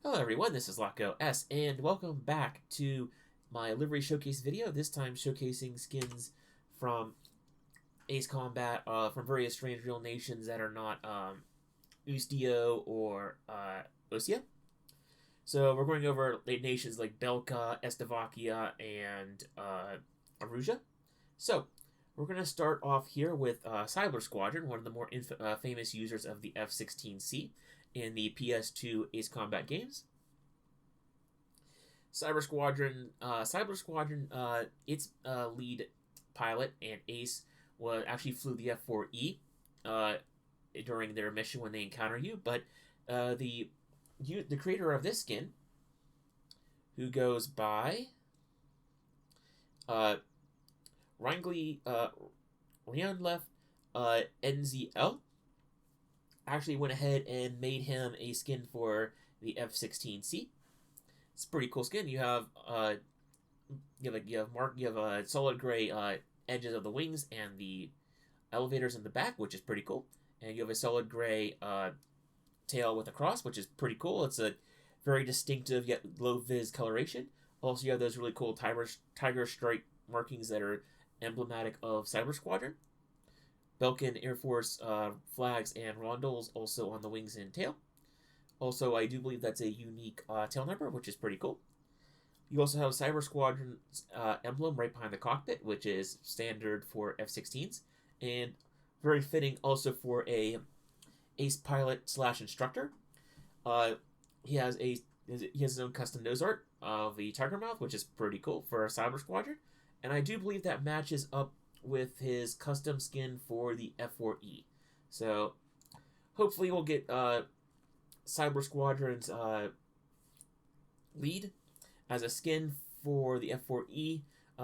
Hello everyone, this is Locko S, and welcome back to my livery showcase video, this time showcasing skins from Ace Combat from various Strangereal nations that are not Ustio or Osea. So we're going over nations like Belkan, Estovakian, and Erusean. So we're going to start off here with Silber Squadron, one of the more famous users of the F-16C in the PS2 Ace Combat games. Silber Squadron, its lead pilot and ace actually flew the F-4E during their mission when they encounter you. But the creator of this skin, who goes by ReginleifNZL, actually went ahead and made him a skin for the F-16C. It's a pretty cool skin. You have solid gray edges of the wings and the elevators in the back, which is pretty cool. And you have a solid gray tail with a cross, which is pretty cool. It's a very distinctive yet low vis coloration. Also, you have those really cool tiger stripe markings that are emblematic of Silber Squadron. Belkan Air Force flags and rondels also on the wings and tail. Also, I do believe that's a unique tail number, which is pretty cool. You also have Silber Squadron's emblem right behind the cockpit, which is standard for F-16s, and very fitting also for a ace pilot / instructor. He has his own custom nose art of the tiger mouth, which is pretty cool for a Silber Squadron, and I do believe that matches up with his custom skin for the F-4E. So hopefully we'll get Silber Squadron's lead as a skin for the F-4E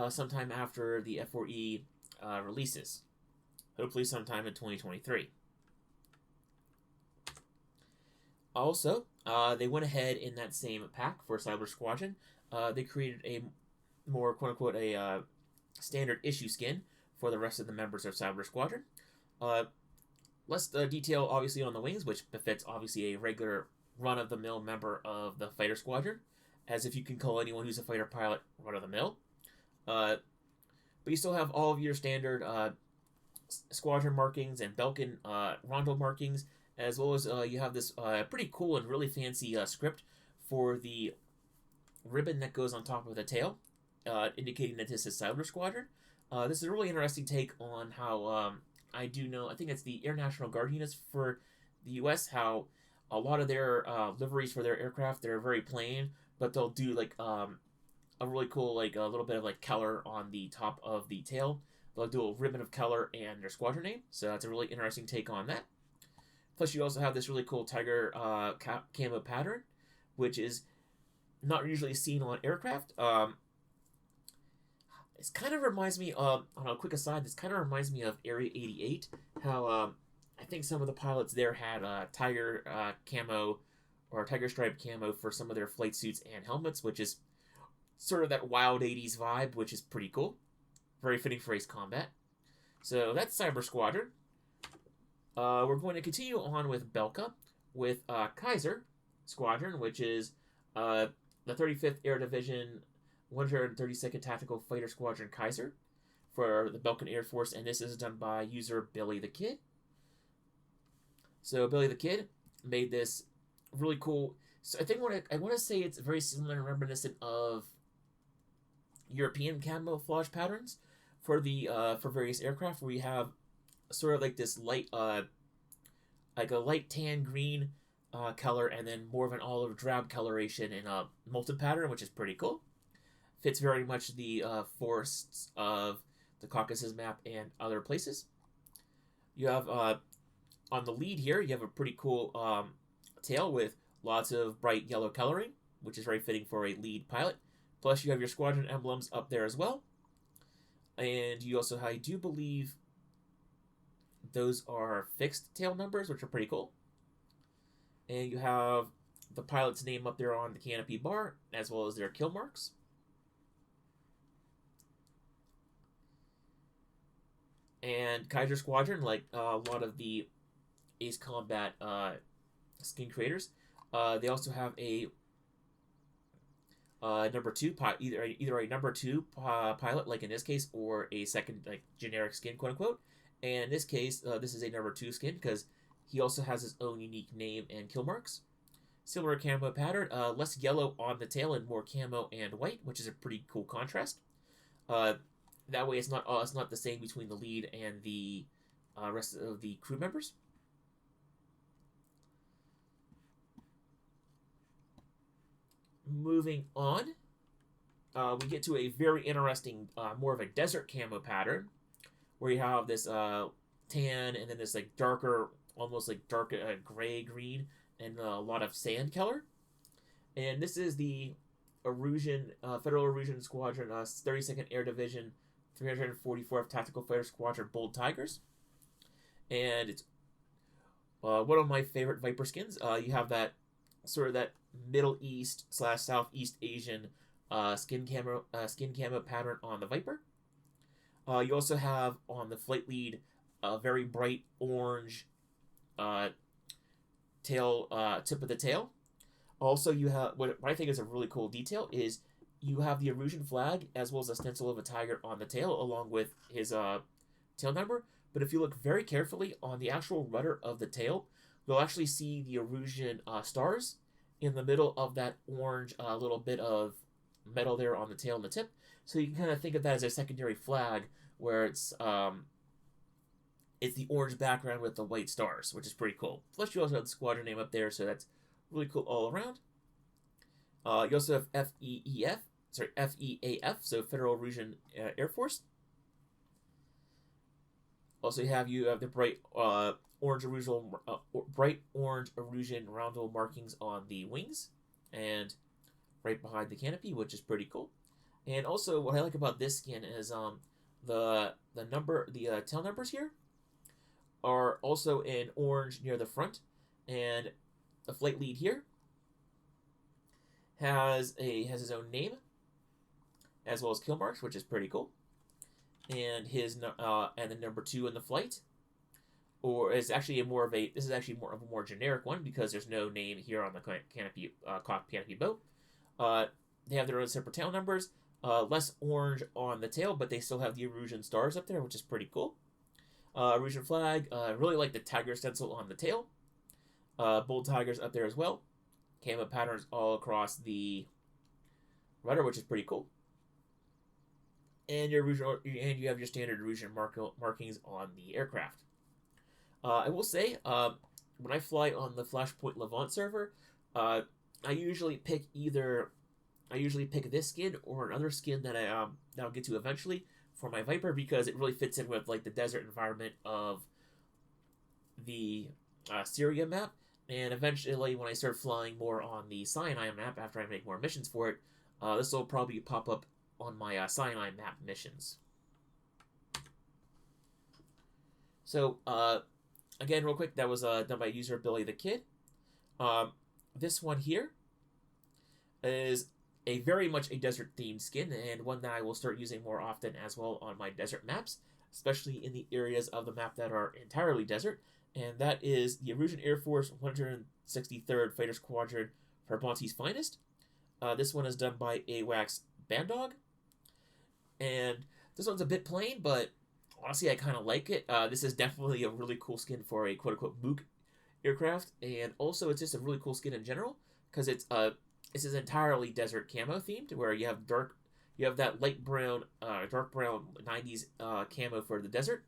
sometime after the F-4E releases. Hopefully sometime in 2023. Also, they went ahead in that same pack for Silber Squadron. They created a more quote-unquote a standard issue skin for the rest of the members of Silber Squadron. Less detail, obviously, on the wings, which befits, obviously, a regular run-of-the-mill member of the fighter squadron, as if you can call anyone who's a fighter pilot run-of-the-mill. But you still have all of your standard squadron markings and Belkan rondel markings, as well as you have this pretty cool and really fancy script for the ribbon that goes on top of the tail, indicating that this is Silber Squadron. This is a really interesting take on how I think it's the Air National Guard units for the U.S., how a lot of their liveries for their aircraft, they're very plain, but they'll do like a really cool, like a little bit of like color on the top of the tail. They'll do a ribbon of color and their squadron name, so that's a really interesting take on that. Plus, you also have this really cool tiger camo pattern, which is not usually seen on aircraft. It kind of reminds me of, on a quick aside, this kind of reminds me of Area 88, how I think some of the pilots there had tiger camo or tiger stripe camo for some of their flight suits and helmets, which is sort of that wild 80s vibe, which is pretty cool. Very fitting for Ace Combat. So that's Silber Squadron. We're going to continue on with Belkan, with Kaiser Squadron, which is the 35th Air Division 132nd Tactical Fighter Squadron Kaiser for the Belkan Air Force, and this is done by user Billy the Kid. So Billy the Kid made this really cool. So I think I want to say it's very similar and reminiscent of European camouflage patterns for the for various aircraft, where you have sort of like this light like a light tan green color, and then more of an olive drab coloration in a molten pattern, which is pretty cool. Fits very much the forests of the Caucasus map and other places. You have on the lead here, you have a pretty cool tail with lots of bright yellow coloring, which is very fitting for a lead pilot. Plus, you have your squadron emblems up there as well. And you also have, I do believe, those are fixed tail numbers, which are pretty cool. And you have the pilot's name up there on the canopy bar, as well as their kill marks. And Kaiser Squadron, like a lot of the Ace Combat skin creators, they also have a number two, either a number two pilot, like in this case, or a second like generic skin, quote unquote. And in this case, this is a number two skin because he also has his own unique name and kill marks. Similar camo pattern, less yellow on the tail and more camo and white, which is a pretty cool contrast. That way, it's not the same between the lead and the rest of the crew members. Moving on, we get to a very interesting, more of a desert camo pattern, where you have this tan and then this like darker, almost like dark gray green and a lot of sand color. And this is the Erusean, Federal Erusean Squadron, 32nd Air Division, 344th Tactical Fighter Squadron Bold Tigers. And it's one of my favorite Viper skins. You have that sort of that Middle East / Southeast Asian skin camo pattern on the Viper. You also have on the flight lead a very bright orange tail tip of the tail. Also, you have what I think is a really cool detail is you have the Erusean flag as well as a stencil of a tiger on the tail along with his tail number. But if you look very carefully on the actual rudder of the tail, you'll actually see the Erusean stars in the middle of that orange little bit of metal there on the tail and the tip. So you can kind of think of that as a secondary flag where it's the orange background with the white stars, which is pretty cool. Plus, you also have the squadron name up there, so that's really cool all around. You also have FEAF, so Federal Erusean Air Force. Also, you have the bright orange Erusean roundel markings on the wings, and right behind the canopy, which is pretty cool. And also, what I like about this skin is the tail numbers here are also in orange near the front, and the flight lead here has his own name as well as kill marks, which is pretty cool. And his and the number 2 in the flight, or is actually more of a more generic one because there's no name here on the canopy boat. They have their own separate tail numbers. Less orange on the tail, but they still have the Erusean stars up there, which is pretty cool. Erusean flag. Really like the tiger stencil on the tail. Bold tigers up there as well. Camo patterns all across the rudder, which is pretty cool. And you have your standard Erusean markings on the aircraft. I will say, when I fly on the Flashpoint Levant server, I usually pick this skin or another skin that I'll get to eventually for my Viper because it really fits in with like the desert environment of the Syria map. And eventually, when I start flying more on the Sinai map, after I make more missions for it, this will probably pop up on my Sinai map missions. So, again, real quick, that was done by user Billy the Kid. This one here is very much a desert-themed skin, and one that I will start using more often as well on my desert maps, especially in the areas of the map that are entirely desert. And that is the Erusean Air Force 163rd Fighter Squadron Farbanti's Finest. This one is done by AWACS Bandog. And this one's a bit plain, but honestly, I kind of like it. This is definitely a really cool skin for a quote-unquote mook aircraft. And also, it's just a really cool skin in general, because it's entirely desert camo themed, where you have that light brown, dark brown 90s camo for the desert.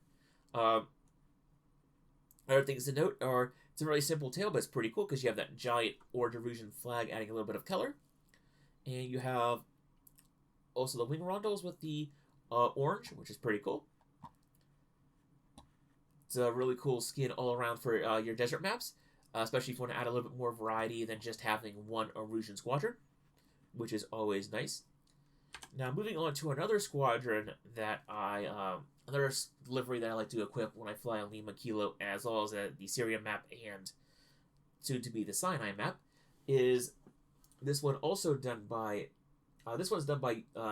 Other things to note are it's a really simple tail, but it's pretty cool because you have that giant orange Erusean flag adding a little bit of color. And you have also the wing rondels with the orange, which is pretty cool. It's a really cool skin all around for your desert maps, especially if you want to add a little bit more variety than just having one Erusean squadron, which is always nice. Now, moving on to another squadron that another livery that I like to equip when I fly on Lima Kilo, as well as the Syria map and soon to be the Sinai map, is this one also done by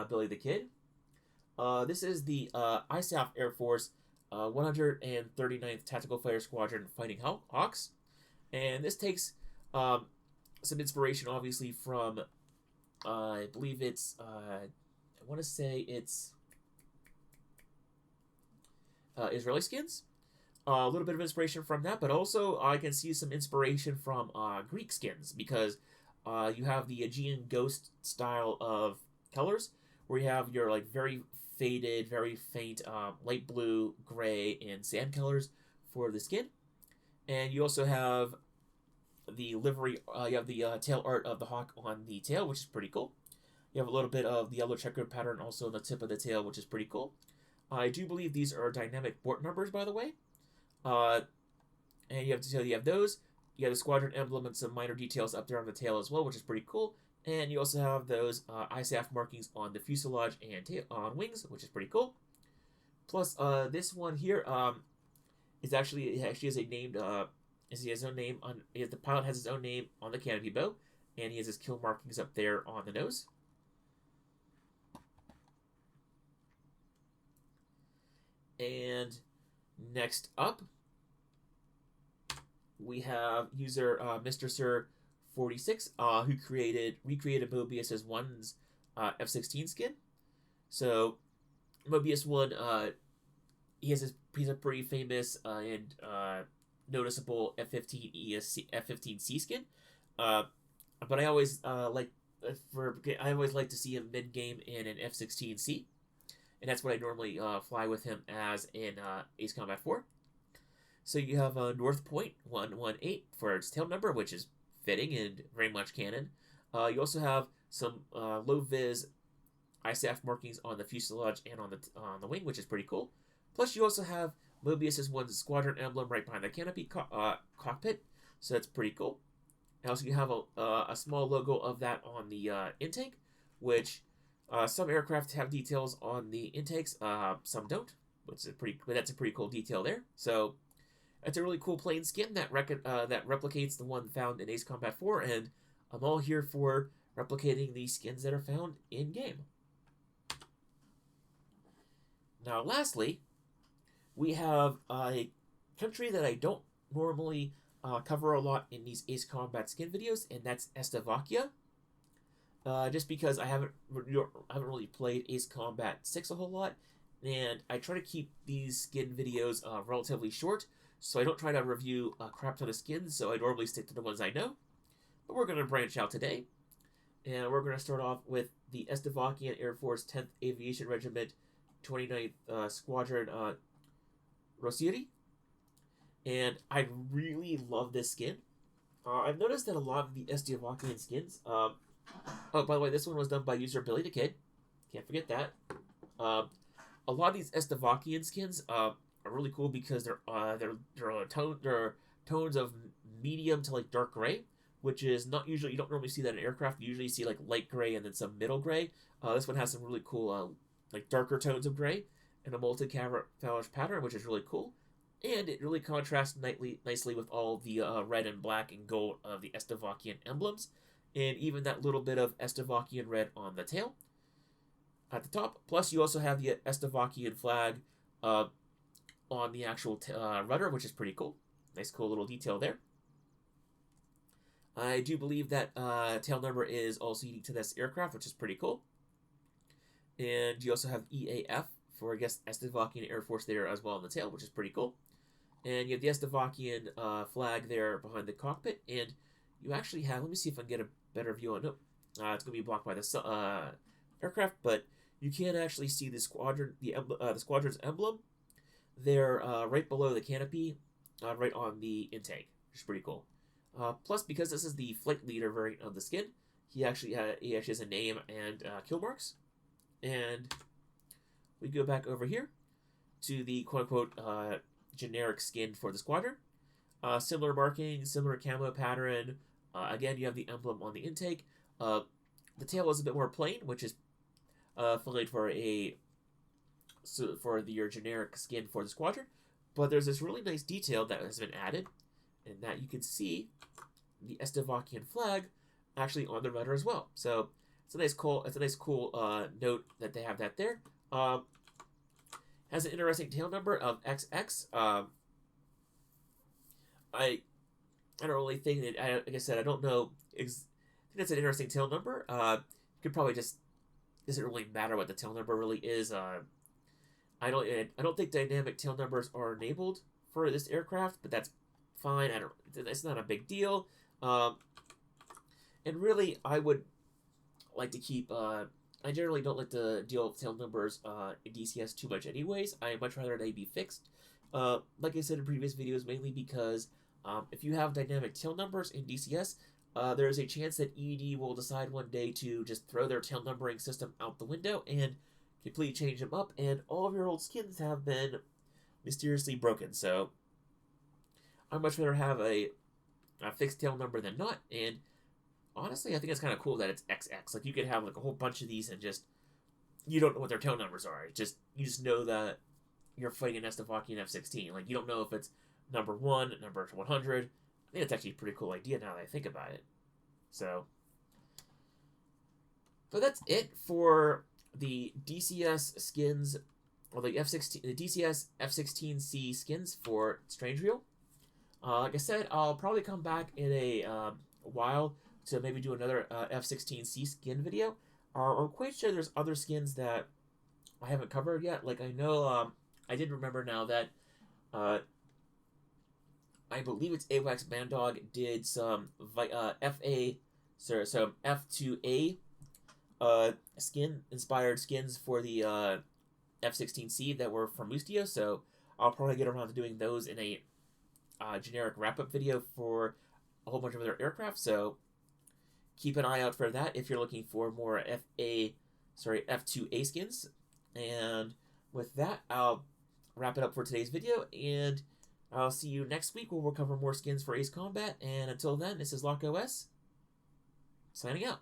Billy the Kid. This is the ISAF Air Force 139th Tactical Fighter Squadron Fighting Hawks, and this takes some inspiration, obviously, from I believe it's, I want to say it's Israeli skins. A little bit of inspiration from that, but also I can see some inspiration from Greek skins, because you have the Aegean ghost style of colors, where you have your like very faded, very faint light blue, gray, and sand colors for the skin, and you also have the livery. You have the tail art of the hawk on the tail, which is pretty cool. You have a little bit of the yellow checkered pattern also on the tip of the tail, which is pretty cool. I do believe these are dynamic port numbers, by the way. And you have those. You have the squadron emblem and some minor details up there on the tail as well, which is pretty cool. And you also have those ISAF markings on the fuselage and on wings, which is pretty cool. Plus, this one here is actually has a named he has his own name on. The pilot has his own name on the canopy bow, and he has his kill markings up there on the nose. And next up, we have user MrSir46, who recreated Mobius One's F-16 skin. So Mobius One, he's a pretty famous and noticeable F-15C skin. But I always like to see him mid game in an F-16C, and that's what I normally fly with him as in Ace Combat 4. So you have North Point 118 for its tail number, which is fitting and very much canon. You also have some low vis ISAF markings on the fuselage and on the wing, which is pretty cool. Plus, you also have Mobius One's squadron emblem right behind the canopy cockpit, so that's pretty cool. And also, you have a small logo of that on the intake, which some aircraft have details on the intakes, some don't. But that's a pretty cool detail there. So it's a really cool plane skin that replicates the one found in Ace Combat 4, and I'm all here for replicating the skins that are found in game. Now, lastly, we have a country that I don't normally cover a lot in these Ace Combat skin videos, and that's Estovakia. Just because I haven't really played Ace Combat 6 a whole lot, and I try to keep these skin videos relatively short, so I don't try to review a crap ton of skins, so I normally stick to the ones I know. But we're going to branch out today, and we're going to start off with the Estovakian Air Force 10th Aviation Regiment 29th Squadron Roșiori. And I really love this skin. I've noticed that a lot of the Estovakian skins... oh, by the way, this one was done by user Billy the Kid. Can't forget that. A lot of these Estovakian skins are really cool because they're tones of medium to like dark gray, which is not usually, you don't normally see that in aircraft. You usually see like light gray and then some middle gray. This one has some really cool like darker tones of gray and a multi-camouflage pattern, which is really cool. And it really contrasts nicely with all the red and black and gold of the Estovakian emblems, and even that little bit of Estovakian red on the tail at the top. Plus, you also have the Estovakian flag on the actual rudder, which is pretty cool. Nice, cool little detail there. I do believe that tail number is also unique to this aircraft, which is pretty cool. And you also have EAF for, I guess, Estovakian Air Force there as well on the tail, which is pretty cool. And you have the Estovakian flag there behind the cockpit, and you actually have, let me see if I can get a better view on it. It's going to be blocked by the aircraft, but you can actually see the squadron, the squadron's emblem there right below the canopy, right on the intake, which is pretty cool. Plus, because this is the flight leader variant of the skin, he actually has a name and kill marks. And we go back over here to the quote-unquote generic skin for the squadron. Similar marking, similar camo pattern. Again, you have the emblem on the intake. The tail is a bit more plain, which is fine for your generic skin for the squadron. But there's this really nice detail that has been added, and that you can see the Estovakian flag actually on the rudder as well. So it's a nice cool note that they have that there. Has an interesting tail number of XX. I don't really think that, like I said, I don't know. I think that's an interesting tail number. could probably just doesn't really matter what the tail number really is. I don't think dynamic tail numbers are enabled for this aircraft, but that's fine. It's not a big deal. And really, I would like to keep. I generally don't like to deal with tail numbers in DCS too much, anyways. I much rather they be fixed. Like I said in previous videos, mainly because if you have dynamic tail numbers in DCS, there is a chance that ED will decide one day to just throw their tail numbering system out the window and completely change them up, and all of your old skins have been mysteriously broken. So I'd much rather have a fixed tail number than not. And honestly, I think it's kind of cool that it's XX. Like, you could have like a whole bunch of these and just you don't know what their tail numbers are. You just know that you're fighting an Estovakian F-16. Like, you don't know if it's number 1, number 100. I think it's actually a pretty cool idea now that I think about it. So, but that's it for the DCS skins, or the DCS F-16C skins for Strangereal. Like I said, I'll probably come back in a while to maybe do another F-16C skin video. I'm quite sure there's other skins that I haven't covered yet. Like, I know, I did remember now that I believe it's AWACS Bandog did some F2A inspired skins for the F-16C that were from Ustio, so I'll probably get around to doing those in a generic wrap-up video for a whole bunch of other aircraft, so keep an eye out for that if you're looking for more F2A skins. And with that, I'll wrap it up for today's video, and I'll see you next week where we'll cover more skins for Ace Combat. And until then, this is LockOS, signing out.